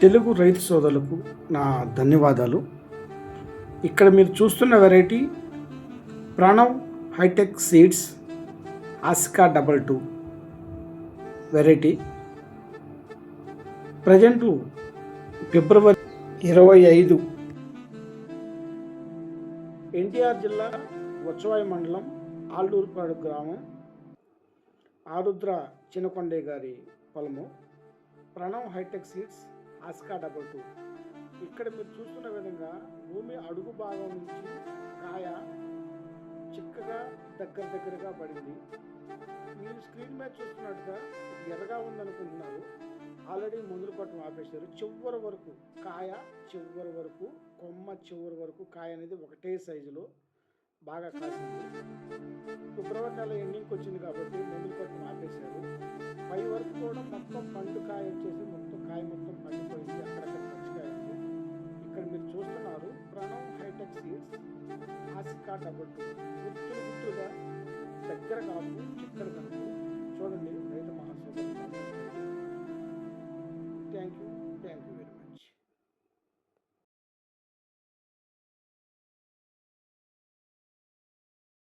తెలుగు రైతు సోదరులకు నా ధన్యవాదాలు. ఇక్కడ మీరు చూస్తున్న variety Pranav hitech seeds Aska 22 variety. Present ఫిబ్రవరి 25, ఎన్టీఆర్ జిల్లా వచ్చవాయి మండలం ఆల్డూరుపాడు గ్రామం ఆరుద్ర చినకొండే గారి పొలము. Pranav hitech seeds Aska 22. ఇక్కడ మీరు చూస్తున్న విధంగా భూమి అడుగు భాగం నుంచి కాయ చిక్కగా దగ్గరగా పడింది. మీరు స్క్రీన్ మీద చూస్తున్నట్టుగా ఎర్రగా ఉందనుకుంటున్నారు. ఆల్రెడీ మందులు పట్టడం ఆపేశారు. చివరి వరకు కాయ, చివరి వరకు కొమ్మ, చివరి వరకు కాయ అనేది ఒకటే సైజులో బాగా కాసింది. ఫిబ్రవరి నెల ఎండింగ్కి వచ్చింది కాబట్టి మందులు పట్టడం ఆపేశారు. పై వరకు కూడా మొత్తం పండు కాయ వచ్చేసి కాయ మొత్తం పండిపోయింది. అక్కడక్కడ పచ్చికాయ ఉంది. ఇక్కడ మీరు చూస్తున్నారు ప్రణవ్ హైటెక్ సీడ్స్ ఆస్కా 22. గుత్తులుగా దగ్గర కాపు, చిక్కడి కనుక